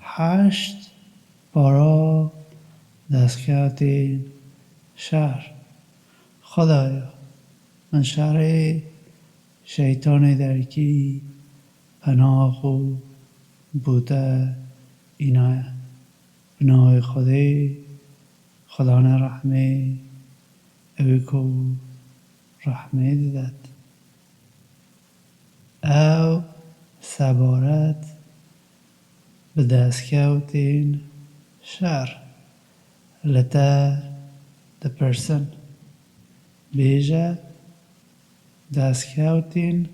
8 بارا دستکوت شهر. خدایا من شهر شیطان درکی پناه خو بوده اینا پناه خدا رحمه اوی کو رحمه دیدد او سبارت به دستکوتین شهر لتا the person بیجه دستکوتین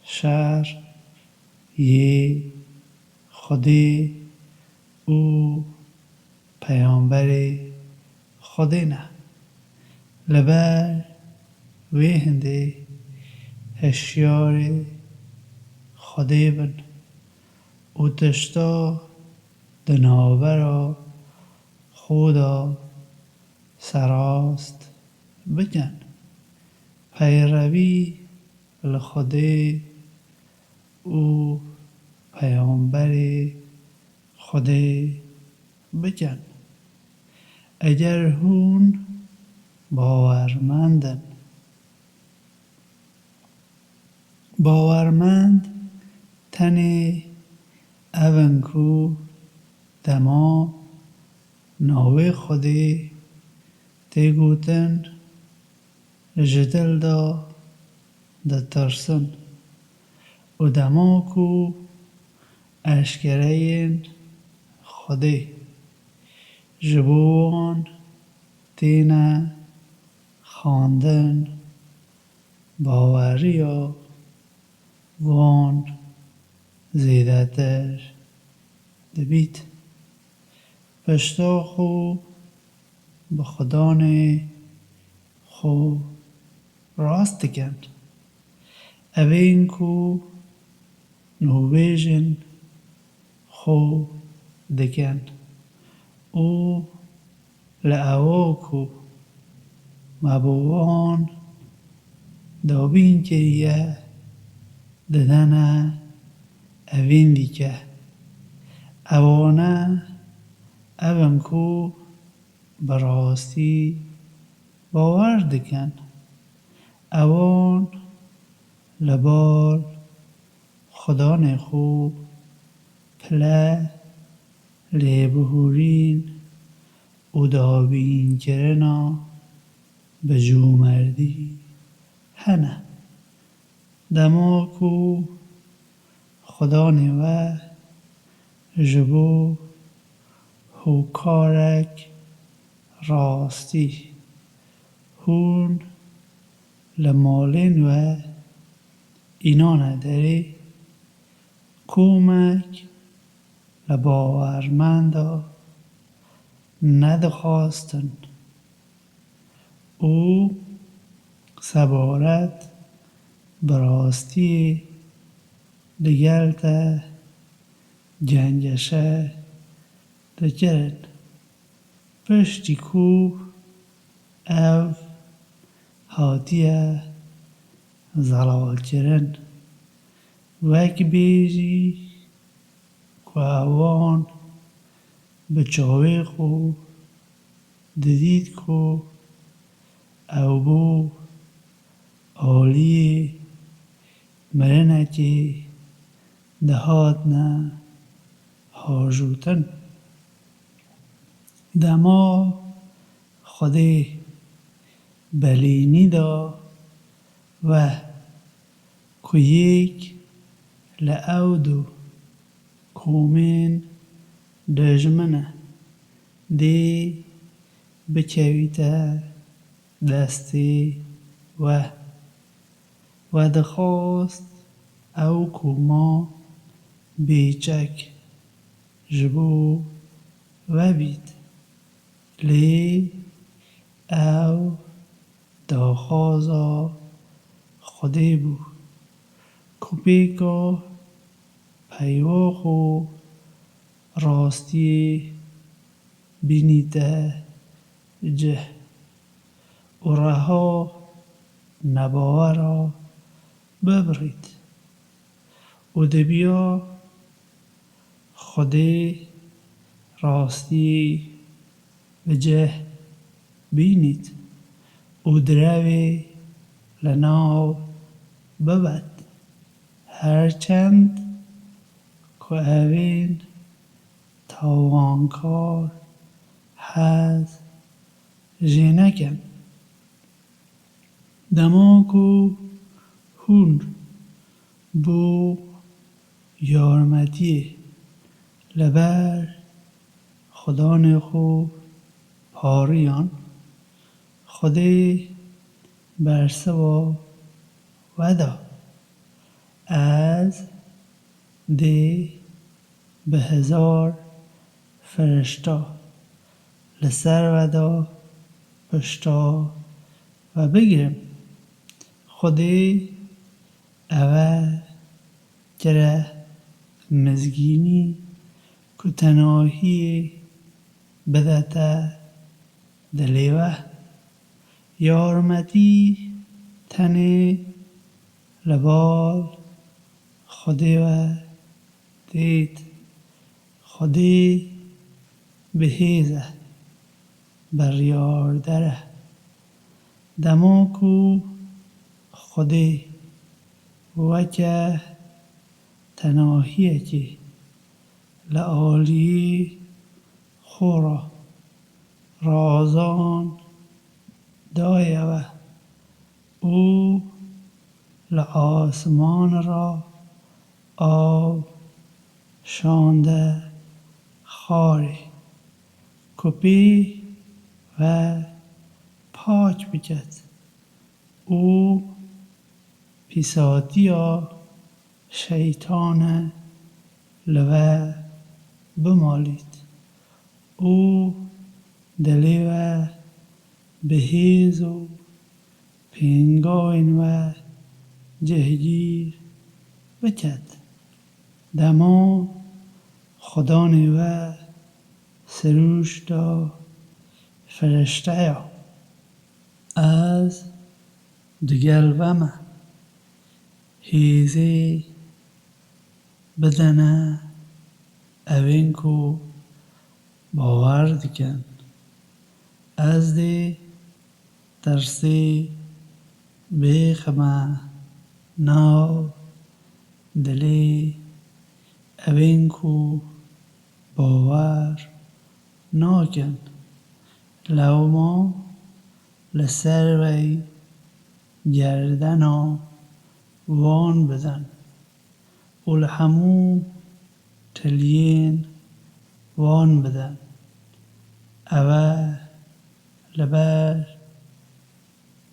شهر یه خودی او پیامبر خودی نه لبر وی هنده هشیار خودی بن او تشتا دناورا خدا سراست بکن پیروی لخودی او پیامبر خودی بکن اگر هون باورمند تنی اونکو دما ناوی خودی تیگوتن جدل دا ترسن و دما کو اشکرین خودی جبوان تینا خواندن باوریا وان زیدتر دبیت پشتا خو به خدان خو راست کن اوین کو نویجن خو دکن او لعواکو مبوان دابین که یه ددن اوین دیگه اوانه اون کو براستی باور دکن اوان لبال خدا نخو پله لیبهورین او دابین کرنا به جو مردی هنه دما کو خدا نوه جبو هو کارک راستی هون لمالین و اینا نداری کمک لباورمندا ندخواستن او سبارت براستی دگلت جنگشه دکرن پشتی کو او هاتیه زلال کرن وک بیجی که اوان به چاوی خو ددید کو او بو آلی مرنکی دهات نه هاجوتن دما خودی بلینی دا و که یک لعودو کومین دجمنه دی بچویته دستی و دخواست او کوما بیچک جبو و بید لی او داخوازا خودی بو کپیکا پیواخو راستی بینیده جه و رها نباورا ببرید و دبیا خودی راستی بجه بینید او دروی لناو ببد هرچند که اوین تاوانکار هز جینکن دماغو هون بو یارمتی لبر خدان خو پاریان خودی برسوا ودا از دی به 1000 فرشتا لسر ودا پشتا و بگیرم خودی اوه جره مزگینی که تناهی بدتا دلیوه یارمتی تنه لبال خودی و دید خودی بهیزه بریار دره دماکو خودی وکه تناهیه که لعالی خورا رازان دایوه او لآسمان را آب شانده خاری کپی و پاک بکد او پیساتیا شیطان لوه بمالید او دلیوه بهیز و پینگاین و جهگیر بکد دما خدانی و سروش دا فرشته یا از دگلومه هیزی بدنه اوین کو باور دکن از دی ترسی بیخمه ناو دلی اوین کو باور ناکن لو ما لسر وی گردنا وان بدن و لحمو تلین وان بدن اوه لبر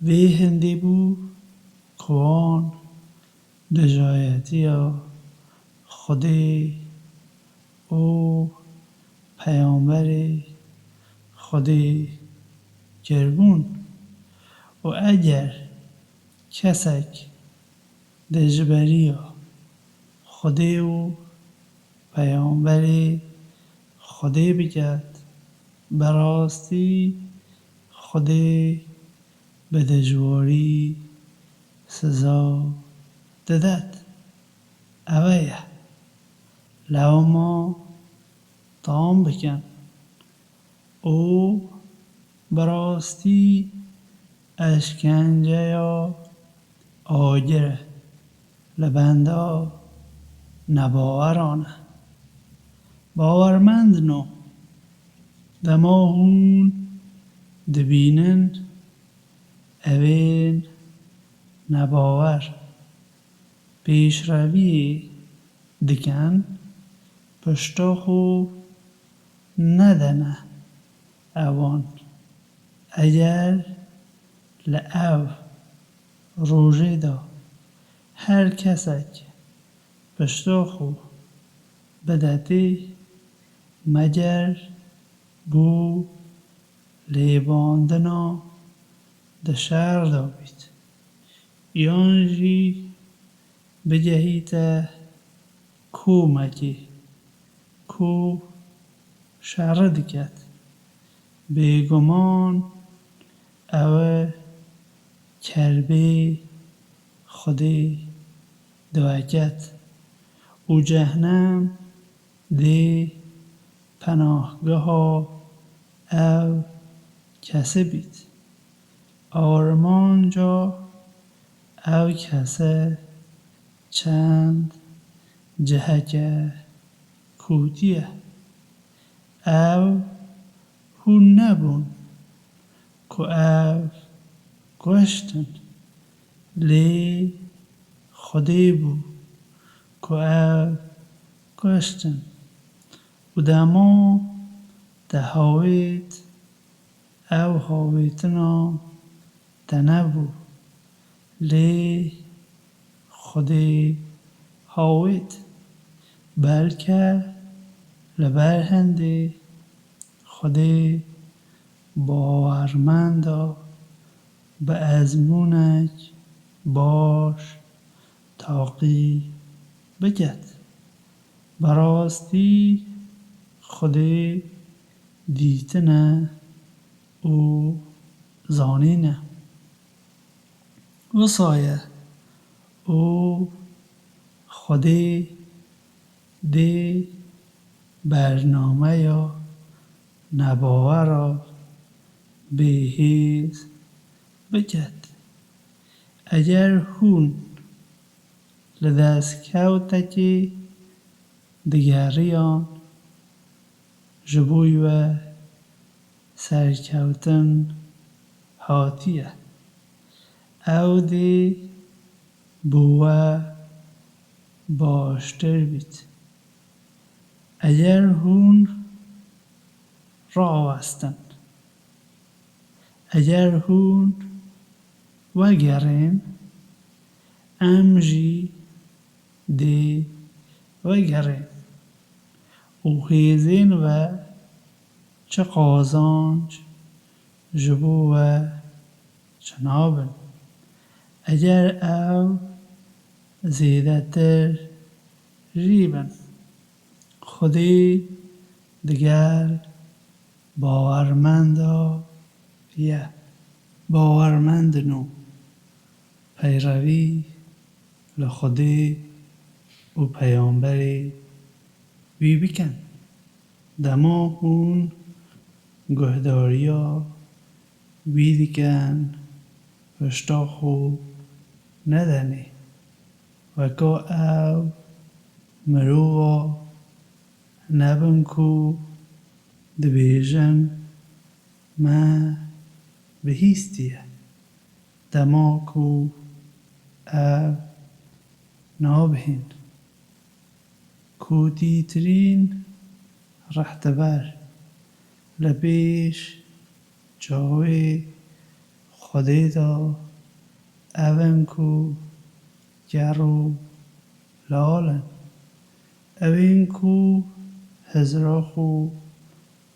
وی هندی بو کوان دجایتیا خودی او پیامبر خودی کربون و اگر کسک دجبریا خودی او پیامبر خودی بکد براستی خودی به دجواری سزا ددد اوه لو ما تام بکن او براستی اشکنجه یا آگره لبندا نباورانه باورمند نو دما هون دبینن اوین نباور پیشروی دکن پشتا خو ندنه اوان اگر لعو روژه دا هر کسک پشتا خو بدتی مگر بو لیباندنا دشار دا بید یانجی بجهیت کو مکی کو شرد کد بیگمان او کربه خودی دوکت او جهنم دی پناهگاه او کسی بید آرمانجا او کسی چند جهک کودیه او هون نبون که او گوشتن لی خودی بو که او گوشتن و دما ده هاویت او هاویتنا ده نبو لی خودی هاویت بلکه لبر هندی خودی باورمندا به ازمونک باش تاقی بجد براستی خودی دیتنه و زانینه و سایه او خودی دی برنامه یا نباوه را بهیز بجد اگر هون لدست کوتکی دگریان جبوی و سرکوتن هاتیه او دی بوه باشتر بید اگر هون راوستن اگر هون وگرین امجی دی وگرین و خیزین و چه قازانج جبو و چنابن اگر او زیده تر ریبن خودی دگر باورمندا یه باورمند نو پیروی لخودی و پیامبری وی بکن دما هون گهداریا وی دیکن پشتا خو ندنی وکا او مرووا نبن کو دبیجن ما بهیستیه دما کو او نابهین کو دیترین رهتبر لپیش جاوی خودی دا اون کو گرو لالن اوین کو هزرا خو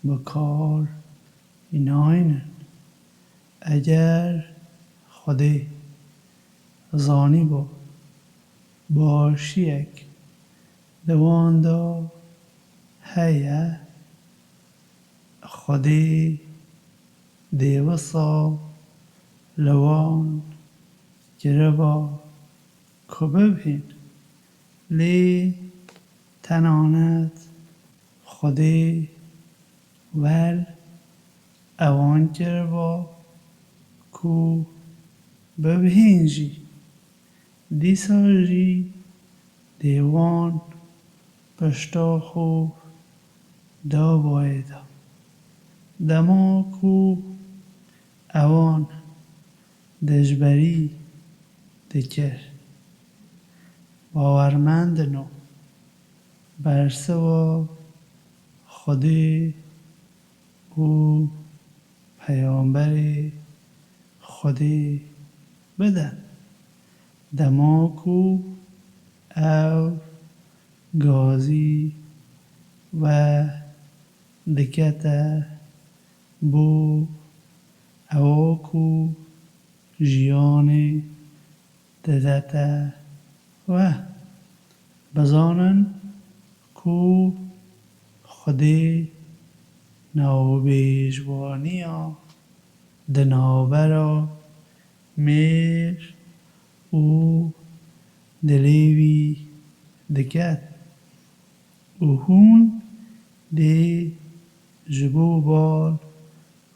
بکار ایناینن اگر خودی زانی با باشیک دواندا هیه خودی دیوسا لوان گربا کببهین لی تنانت خودی ول اوان گربا کو ببهینجی دیساجی دیوان پشتا خو دا بایدا دما کو اوان دجبری دکر باورمند نو برسه و خودی او پیامبری خودی بدن دما کو او گازی و دکت بو او کو جیان ددت و بزانن کو خودی نوبیجوانیا دنابرا میر او دلیوی دکت و هون دی جبو بال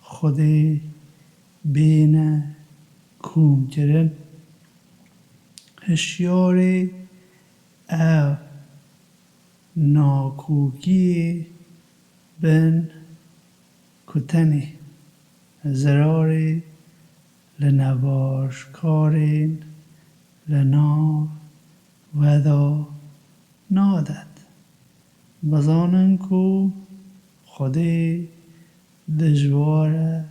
خودی بینه کوم کرن هشیاری او ناکوکی بن کتنی زراری لنباشکارین لنا ودا نادد بزانن کو خودی دجواره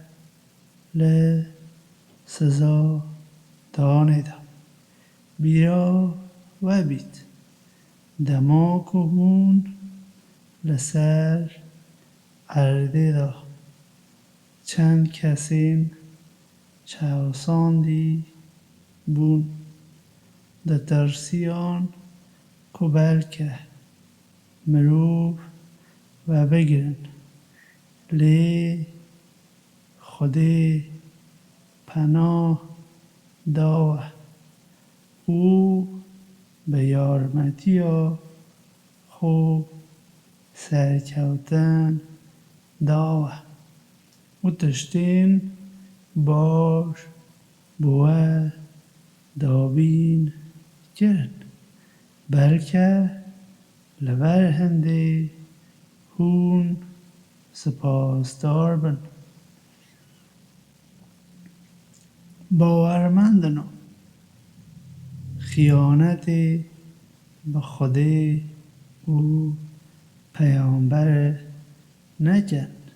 لسزا دانیده بیا و بیت دما که هون لسر عرده دا چند کسین چوساندی بون ده ترسیان که بلکه مروف و بگیرن لی خودی پناه داوه او به یارمتی خوب سرکوتن داوه و تشتین باش بوه دابین کرن بلکه لبر هنده هون سپاسدار بن باورمندنو خیانت به خودی او پیامبر نکرد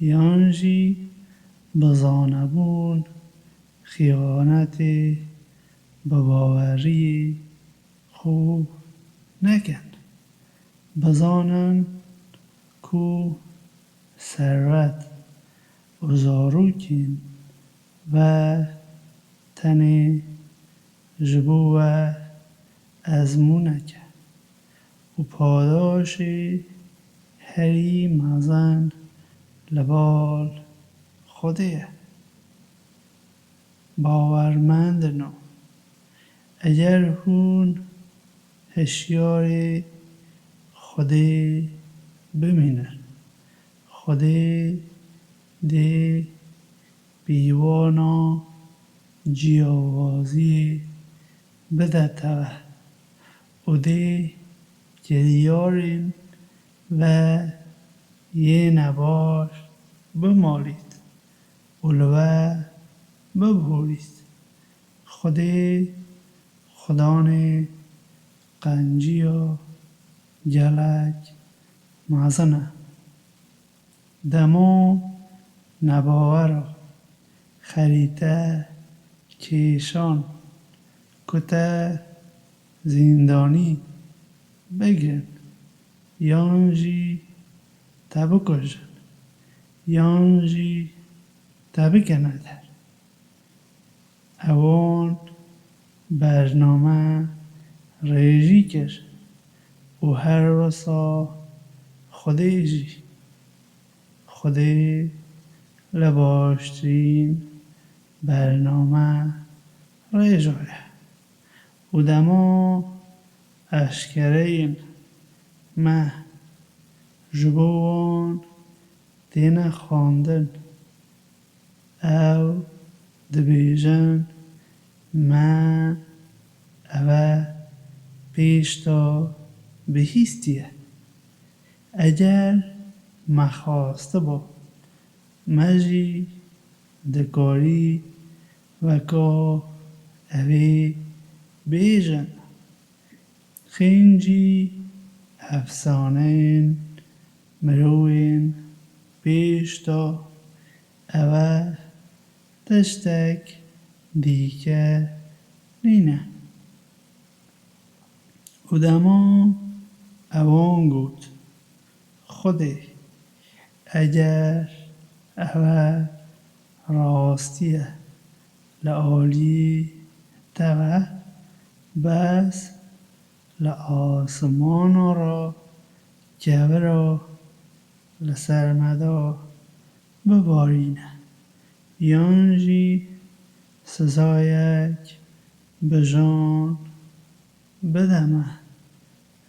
یانجی بزانبون خیانت به باوری خوب نکرد بزانن کو ثروت و زاروکین و تن جبو و ازمونکه و پاداش هری مزن لبال خودیه باورمند نو اگر هون هشیار خودی بمینن خودی دی بیوانا جیاوازی بده توه و دی گریارین و یه نباش بمالید اولوه ببهورید خودی خدان قنجی و گلک مزنه دمو نباوه خریده کیشان کته زندانی بگیرن یانجی تبکشن یانجی تبکنه در اوان برنامه ریجی کرد و هر وسا خودی جی خودی لباشترین برنامه ریجایه و دما اشکرین مه جبوان دین خواندن او دبیجن من اوه پیشتا بهیستیه اگر مخواسته با مجی دکاری و که اوه بیجن خینجی افسانین مروین پیشتا اوه تشتک دیگه نینه و دما اوان گود خودی اگر اوه راستیه لعالی توه بس لآسمان را جبه را لسرمدا ببارینه یانجی سزایک بجان بدمه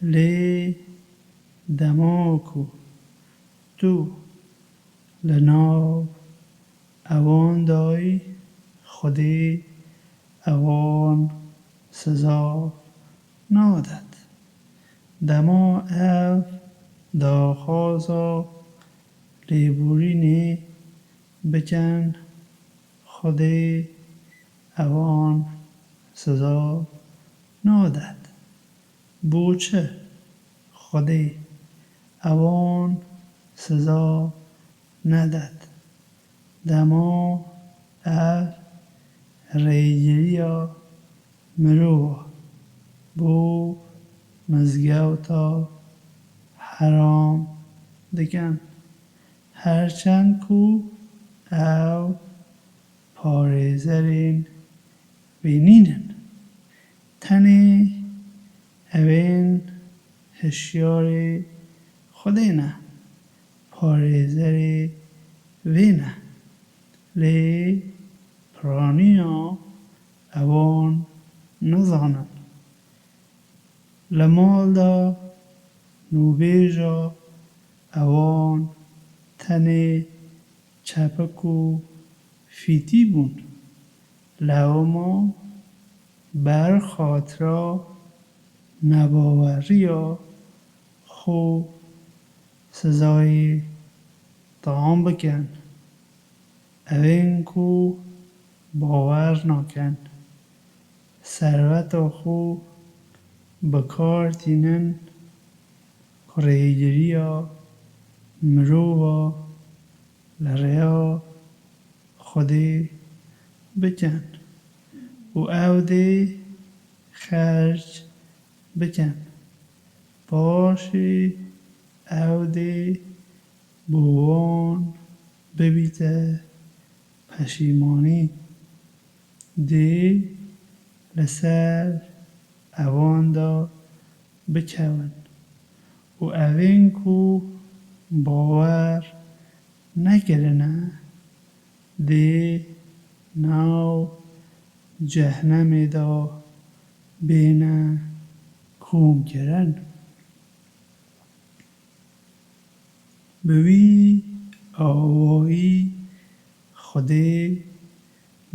لی دماکو تو لناو اوان دای خودی اوان سزا نادد دما او داخازا لیبورینی بکن خودی اوان سزا نادد بوچه خودی اوان سزا ندد دما او ریگیریا مرو بو مزگوتا حرام دکن هرچند کو او پارێزەرێن بینینن تەنێ ئەوێن هشیارێ خودێنە پارێزەرێ وێنە لێ پڕانییا ئەوان نەزانن لە ماڵدا نوبێژە ئەوان تەنێ چەپەک و فیتی بوون لەوەما بەر خاترا نەباوەڕیە خۆ سزای تام بکەن ئەوێن کو باوەڕ ناکەن سەروەتا خۆ بەکارتینن ڕێگریە مرۆڤە لە ڕێیا خودێ بکەن و ئەو دێ خەرج بکەن پاشێ ئەو دێ بۆوان ببیتە پەشیمانی دێ لەسەر ئەواندا بکەون و ئەوێن کو باوەڕ نەکردنە دێ ناو جەهنەمێدا بێنە کۆمکردن بەوی ئاوایی خودێ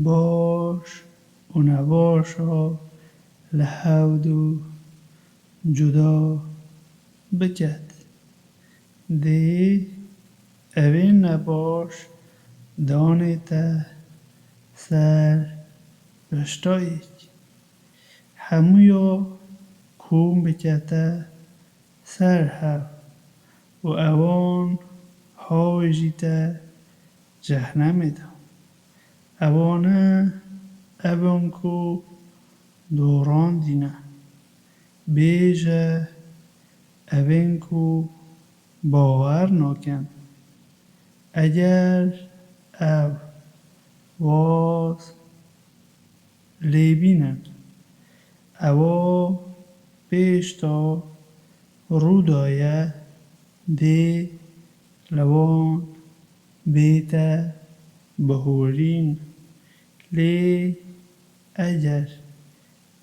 باش و نەباشە لە هەود و جودا بکەد دێ ئەوێن نەباش دانێتە سەر ڕشتایەک هەموویە کۆم بکەتە سەر هەو و ئەوان هاوێژیتە جەهنەمێدا ئەوانە ئەبن کو دۆڕاندینە بێژە ئەوێن کو باوەڕ ناکەن ئەگەر ئەو واز لێبینن ئەوە پێشتا ڕوودایە دێ لەوان بێتە بەهۆرین لێ ئەگەر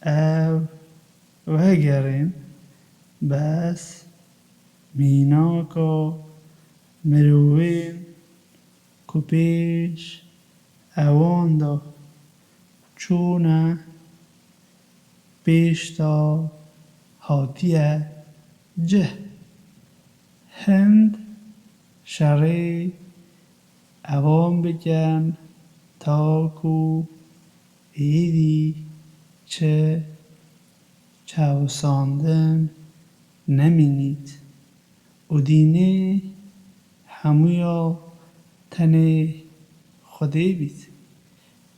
ئەو وەگەڕێن بەس میناکە مرۆڤێن کو پێش ئەواندا چوونە پێشتا هاتیە جه هەند شەڕێ ئەوان بکەن تاکو ئێدی چه چاوساندن نەمینیت و دینێ هەموویە تەنێ خودێ بیت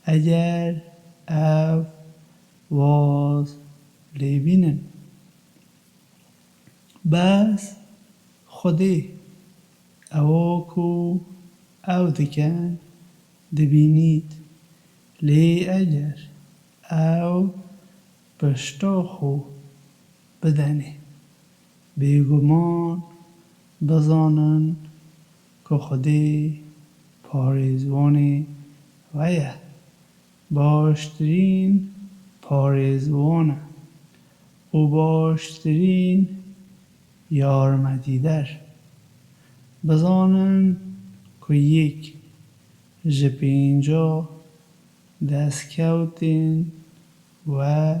ئەگەر ئەو واز لێبینن بەس خودێ ئەوە کو ئەو دکەن دەبینیت لێ ئەگەر ئەو پشتا خۆ بدەنێ بێگومان بزانن کە خودێ پارێزوانێ وەیە باشترین پارێزوانە و باشترین یارمدیدر بزانن که یک جپینجا دست کودین و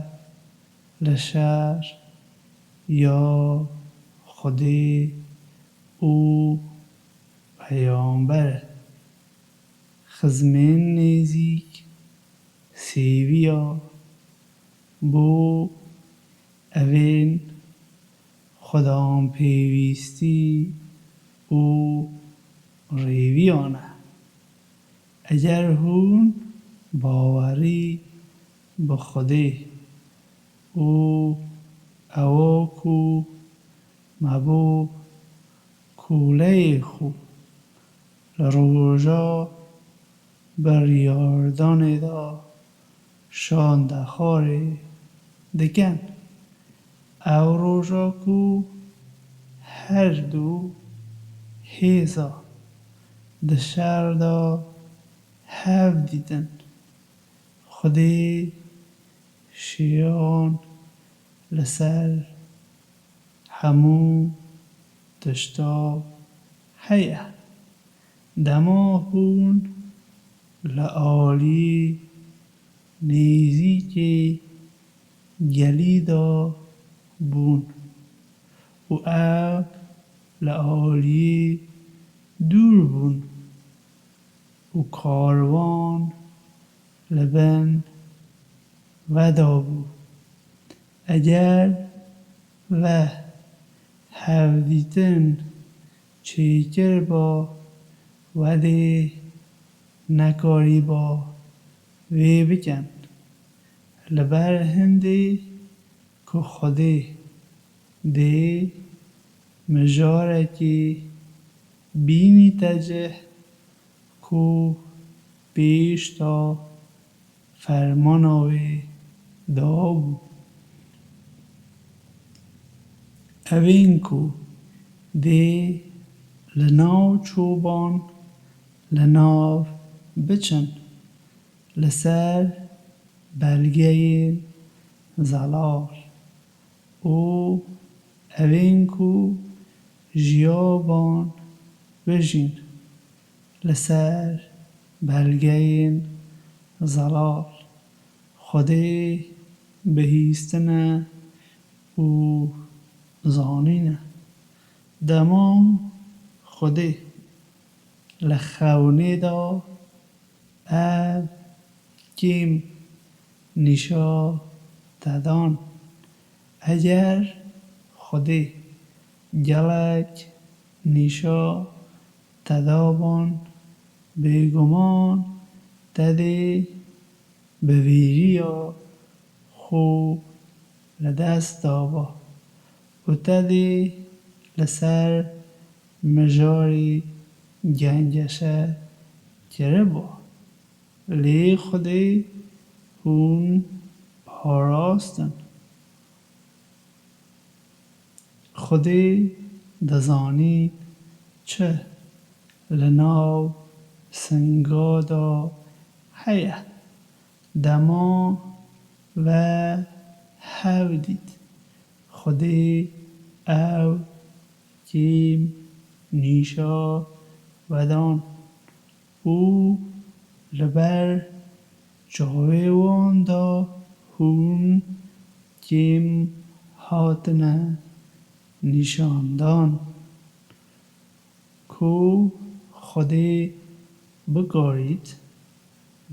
لشر یا خودی او پیامبر خزمین نیزیک سیویا بو اوین خدام پیویستی او ریویانه اگر هون باوری به خودی او اوکو مبو کوله خو لروجا بریاردان دا شان دخاره دکن او روژا کو هر دو هیزا دشر دا هف دیدن خودی شیان لسر همو تشتا هیه دما هون لعالی نیزی که گلیدا بون و او لعالی دور بون و کاروان لبن ودا بو اگر و هفدیتن چیکر با وده نکاری با وی بکن لبر هندی که خودی دی مجاره که بینی تجه کو پیش تا فرماناوی دابو اوین کو دی لناو چوبان لناو بچن لسر بلگه زلال او اوین کو جیابان بجین لسر بلگه زلال خودی بهیستنه او زانینه دما خودی لخونه دا اب کم نیشا تدان اگر خودی گلک نیشا تدابان بیگمان تدی بویریا خوب لدست دابا و تدی لسر مجاری گنجشه کربا لی خودی هون پاراستن خودی دزانی چه لناو سنگادا هیه دما و هودید خودی او کیم نیشا ودان او لبر جاویوان دا هون کیم هاتنه نشاندان کو خودی بگارید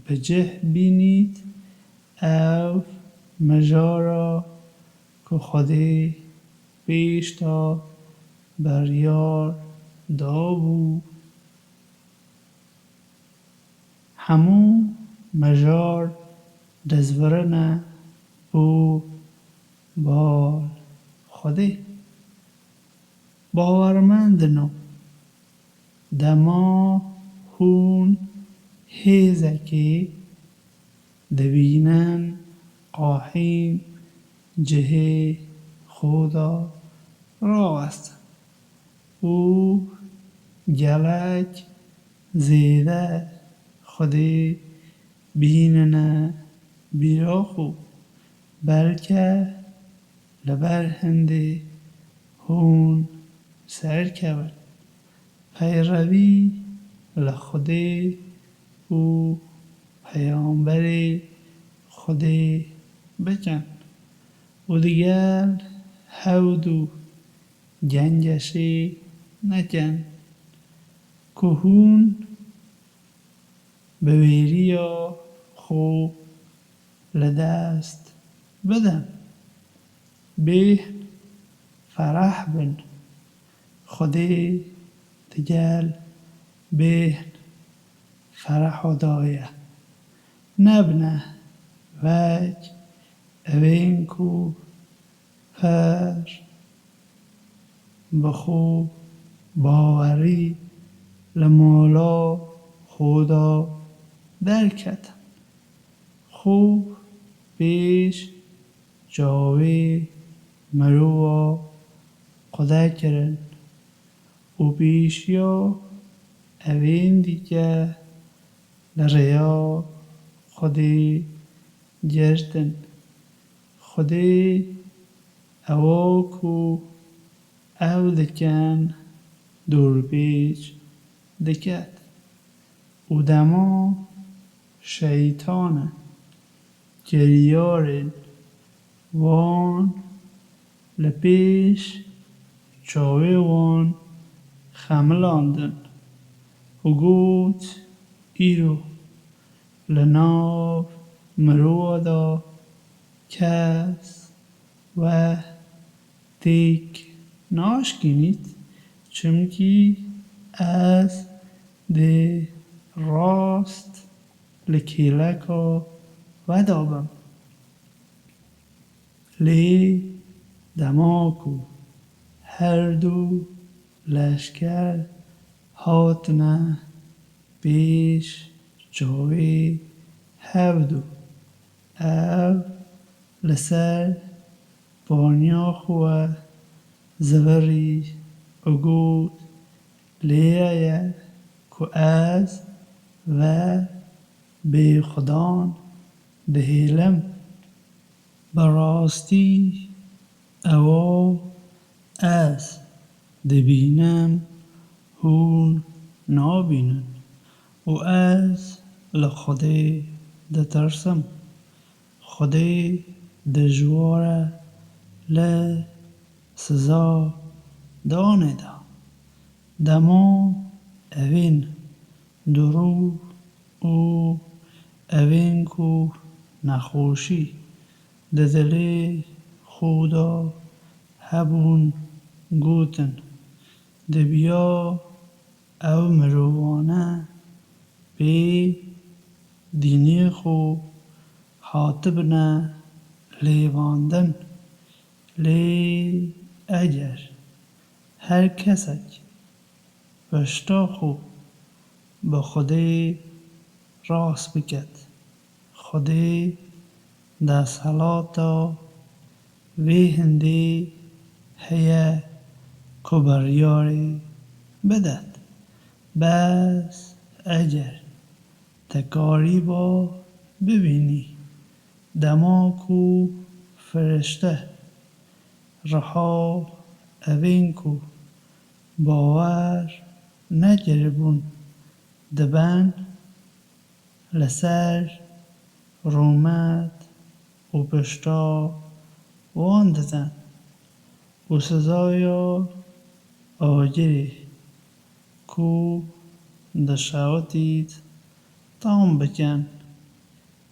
بجه بینید او مجارا که خودی پیش تا بریار دابو همو مجار دزورنه او بال خودی باورمندنو دما هون هیزکی دبینن قاحیم جه خدا را است او گلک زیده خودی بیننه بیرا خوب بلکه لبر هندی هون سر کبن پیروی لخوده او پیامبر خودی بکن و دیگر هودو گنجشی نکن که هون بویری یا خوب لدست بدن به فرح بن خودی تجال به فرح و دایه نبنه وج اوینکو پر بخو باوری لمولا خدا درکتن خوب پیش جاوی مروه خدا کرن و پیشیا اوین دیگه لریا خودی جرتن خودی اواکو او دکن دور پیچ دکت او دما شیطانه جریارن وان لپیش چاوی وان خملاندن و گوت ایرو لناو مرو دا کس و تیک ناشکینید چمکی از ده راست لکیلکا و دابم لی دماکو هر دو لشکر هاتنه پیش جاوی هودو او لسر بانیا خواه زوری اگود لیه که از و به خدان دهیلم براستی او از دبینم هون نابینن و از لخوده دترسم خوده دجواره لسزا دانه دا دما اوین درو او اوین کو نخوشی ددلی خودا هبون گوتن دبیا او مروانه به دینی خو حاطبنه لیواندن لی اگر هر کسک پشتا خو به خودی راست بکد خودی در صلاتا وی هندی هیه کبریاری بدد بس اگر تکاری با ببینی دماکو فرشته رها اوینکو باور نگربون دبن لسر رومد و پشتا وان دزن و سزایا آجری کو دشاوتید تام بکن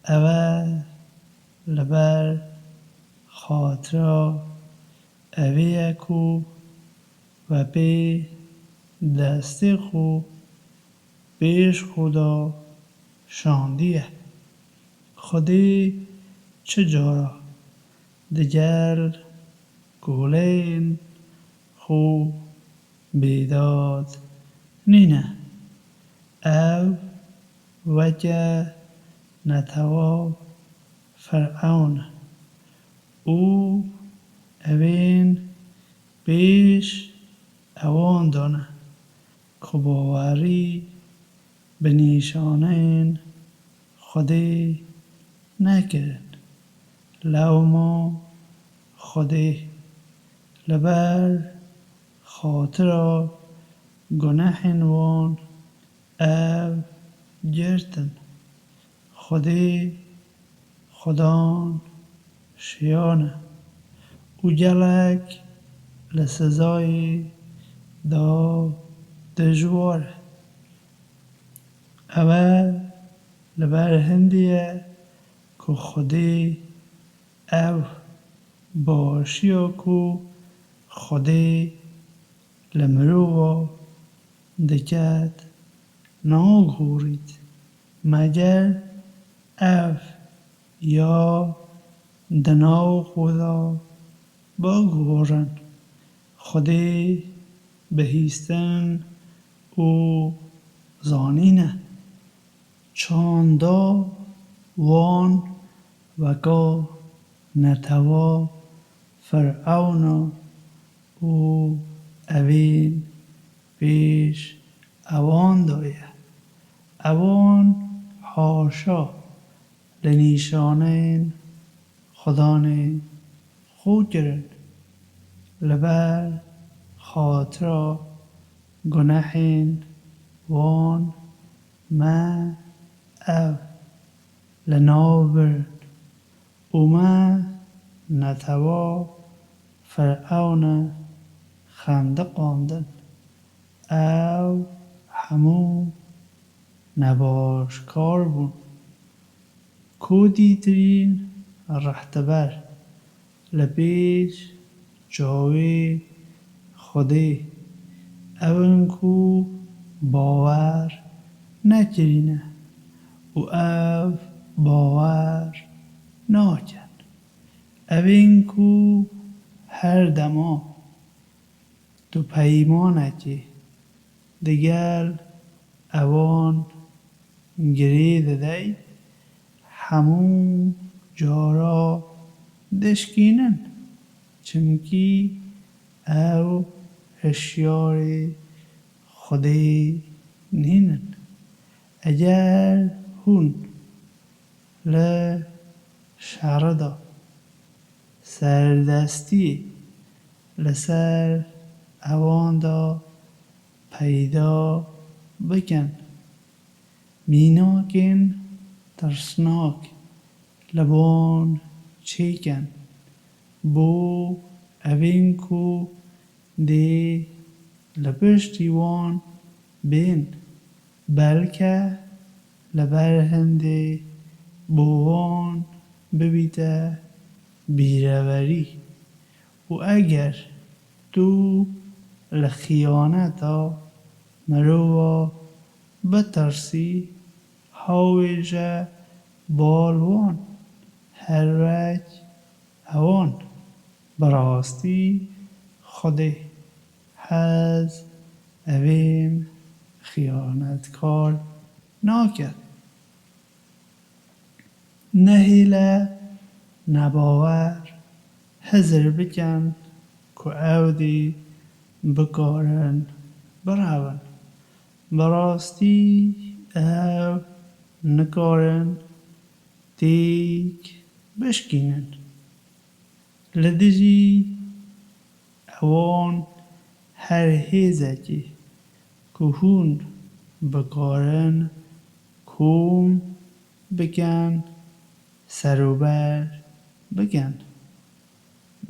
اول لبر خاطرا اوی کو و پی دستی خو پیش خدا شاندیه خودی چجارا دگر گولین خو بیداد نینه او وجه نتوا فرعون او اوین پیش اوان دانه که باوری به نیشانین خودی نکرن لو ما خودی لبر خاطرا گناهین وان او گرتن خدان شیانه او گلک لسزای دا دجواره اوه لبر هندیه که او باشیا که لمروه دکت ناغورید مگر او یا دناو خدا بگورن بهیستن او زانینه چاندا وان وکا نتوا فرعون او اوین پیش اوان دایه اوان حاشا لنیشانین خدان خود گرن لبر خاطرا گناهین وان ما او لنابرن او ما نتوا فرعون خنده قاندن او همو نباشکار بون کودی ترین رهتبر لپیش جاوی اون کو باور نکرینه و او باور ناکن اوین کو هر دما تو پیمانکی دگل اوان گرید دی همون جارا دشکینن چمکی او هشیار نینن اگر هون شردا سردستی لسر اوان دا پیدا بکن میناکن ترسناک لبان چیکن بو اوین کو دی لپشتی وان بین بلکه لبر هنده بوان ببیته بیروری و اگر تو لخیانتا مروه بترسی هاویجه بالوان هر وک اوان براستی هز اوین خیانتکار ناکد نهیله نباور هزر بکن که اودی بکارن برون براستی او نکارن تیک بشکینن لدجی اوان هر هیزکی که هون بکارن کوم بکن سروبر بکن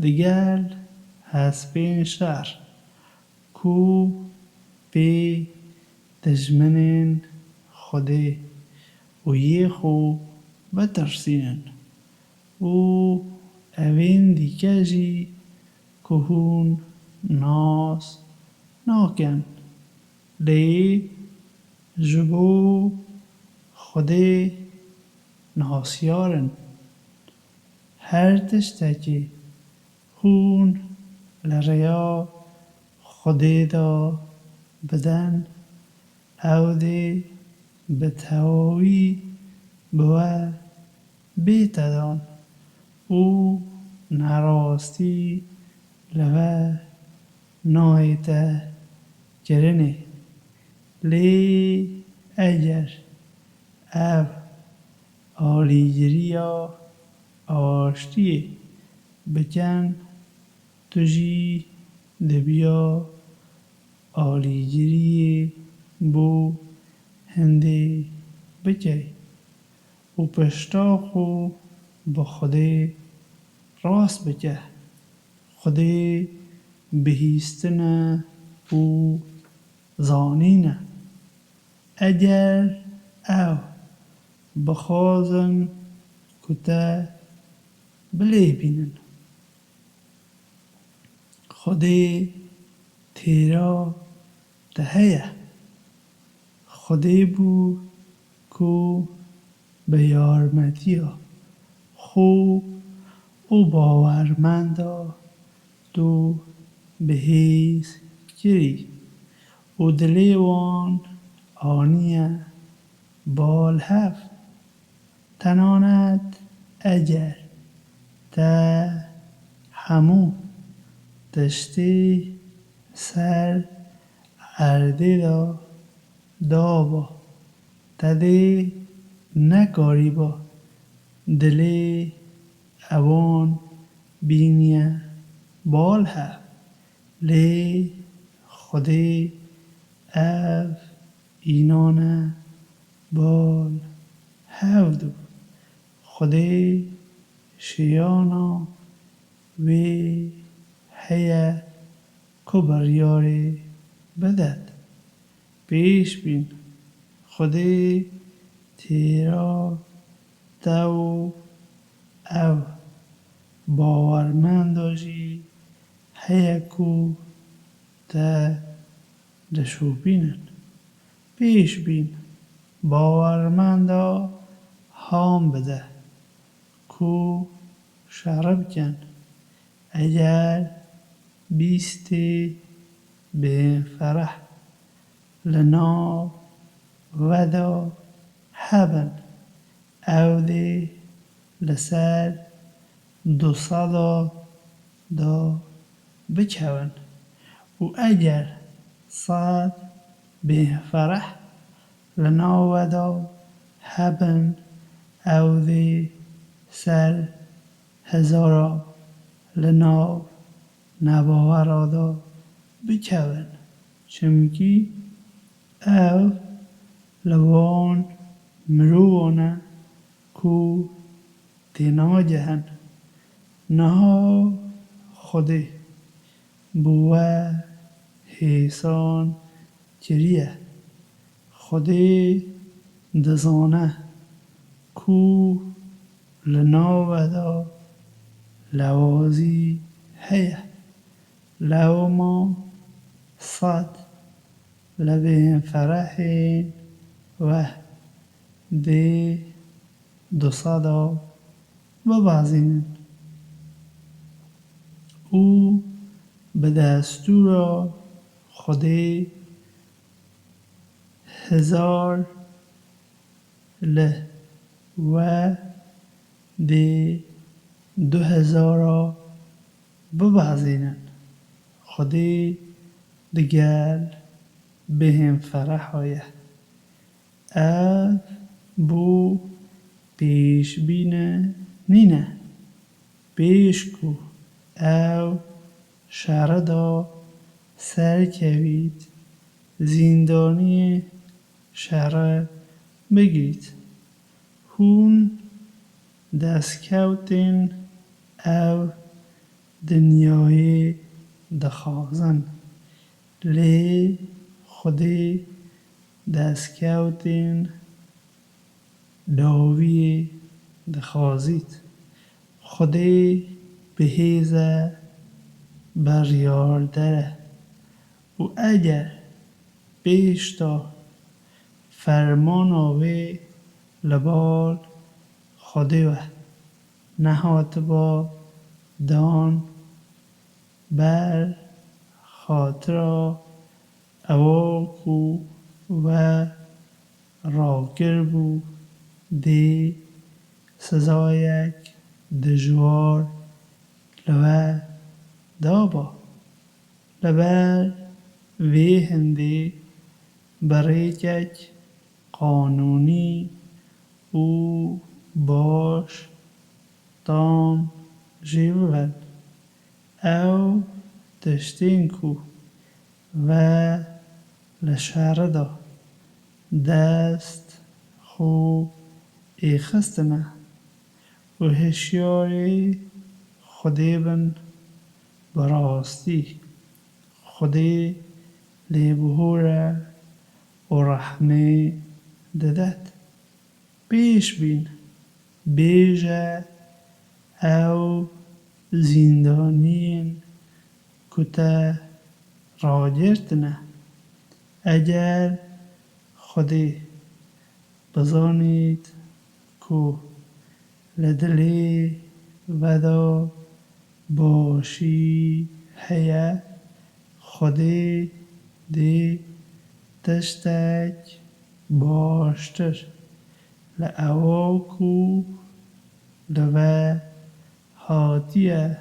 دیگر هسپین شهر کو پی دجمنین و یه خو بترسینن و اوین دیکجی که هون ناس ناکن لی جبو ناسیارن هر تشتکی هون لریا دا بدن او دی بتواوی بوه بیتدان او نراستی لوه نایته کرنه لی اگر او آلیگریا آشتی بکن تجی دبیا آلیگیری بو هندی بکی و پشتاخو با خودی راست بکه خودی بهیستنه و زانینه اگر او بخوازن کتا بلی بینن خودی تیرا تهیه خودی بو کو به یارمتیا خو او باورمندا دو بهیز گیری و دلیوان آنیه بال هفت تنانت اگر تا همو تشتی سر عرده دابا تده نکاری با دلی اوان بینیه بال هفت لی خودی او اینانه بال هفدو خودی شیانا وی هیه کبریاری بدد پیش بین خودی تیرا تو او باورمنداشی هیه کو تا دشوبینن پیش بین باورمندا هام بده کو شرب کن اگر بیستی به فرح لنا ودا هبن او دی لسر 200 دا بکون و اگر 100 به فرح لنا ودا هبن او دی سر 1000 لنا نباورادا بکون چمکی او لوان مروانه کو تینا جهن نها خودی بوه حیسان کریه خودی دزانه کو لنا ودا لوازی هیه لو ما 100 لبه فرحین و دی 200 ببازین او به دستور خودی 1000 له و دی 2000 ببازینن خودی دیگر بهم فرح آیه اف بو پیش بینه نینه پیش کو او شردا سر کوید زیندانی شر بگید هون دستکوتین او دنیای دخوازن لی خودی دستکوتین داوی دخوازید خودی بهیزه بریاردره و اگر بیشتا فرمان آوی لبال خودی و نهات با دان بر خاطر اوکو و راگر بو دی سزایک دجوار لوه دابا لبر وی هندی بریکک قانونی او باش تام جیول او تشتین کو و لشهردا دست خو ایخستنه و هشیاری خودی بن براستی خودی لیبهوره و رحمه ددت پیش بین بیجه او زندانین کتا راجرتنه اگر خودی بزانید کو لدلی ودا باشی هیا خودی دی تشتک باشتر لأواکو لوه هاتیه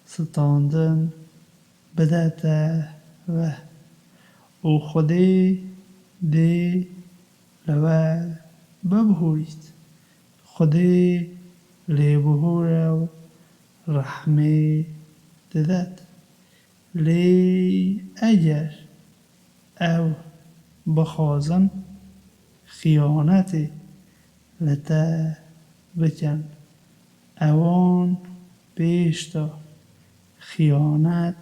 ستاندن بدته و خودی دی لوه ببهورید خودی لیبهوره و رحمه ددت لی اگر او بخوازن خیانت لته بکن اوان پیشتا خیانت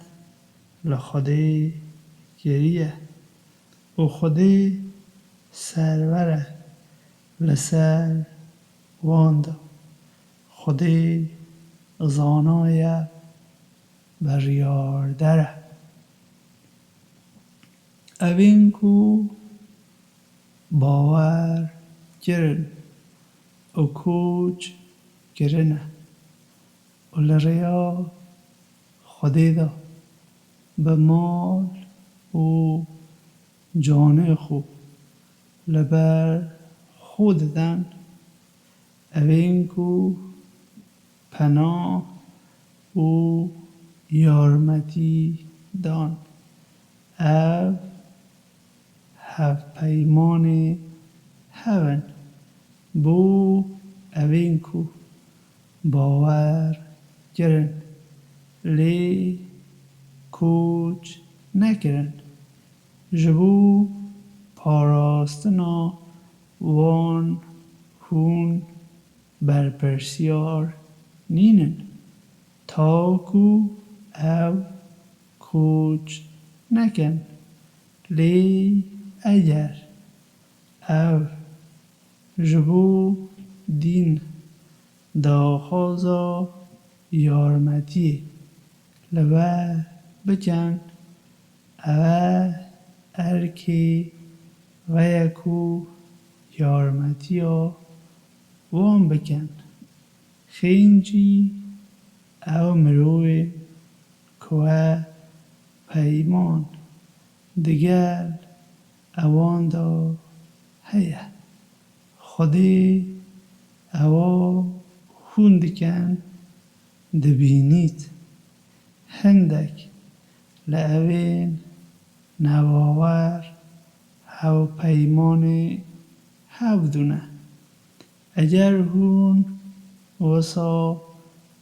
لخودی گریه و خودی سروره لسر واندا خودی زانای بریاردره اوین کو باور گرن و کوچ گرنه و لریا خودی دا به مال و جان خو لبر خود دن اوین کو پناه و یارمتی دان او هف پیمان هون بو اوین کو باور گرن لی کوچ نکرن جبو پاراستنا وان هون برپرسیار نینن تاکو او کوچ نکن لی اگر او جبو دین داخازا یارمتی لبه بکن او ارکی و یکو یارمتیا وان بکن خینجی او مروی که پیمان دگل اوان دا هیه خودی اوا هون دکن دبینید هندک لعوین نواور هاو پیمان هاو دونه اگر هون وسا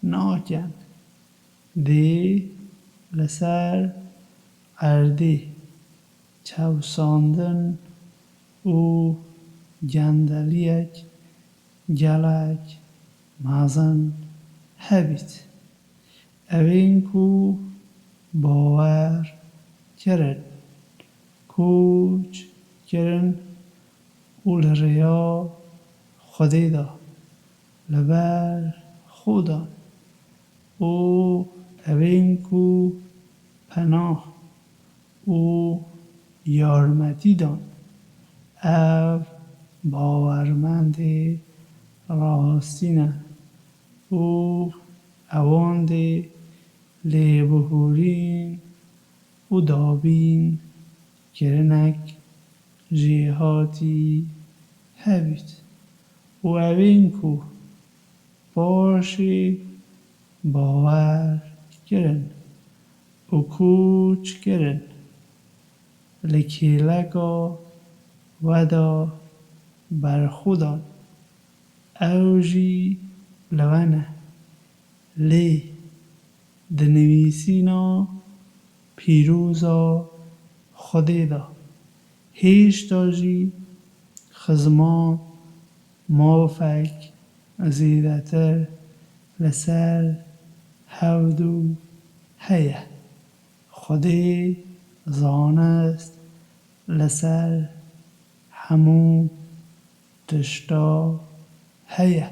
ناکن دی لسر اردی چوساندن او گندلیک گلک مازن هبید اوین کو باور کرن کوچ کرن او لریا خودی دا لبر خودان او اوین کو پناه او یارمتی دان او باورمند راستینه او اوان دی لیبهورین او دابین کرنک جهاتی هبید و اوین کو باشی باور کرن و کوچ کرن لکیلگا ودا بر خودان اوجی لونه لی دنویسینا پیروزا خودی دا هیچ داجی خزما مافک زیدتر لسر هودو هیه خودی زانست لسر همو تشتا هیه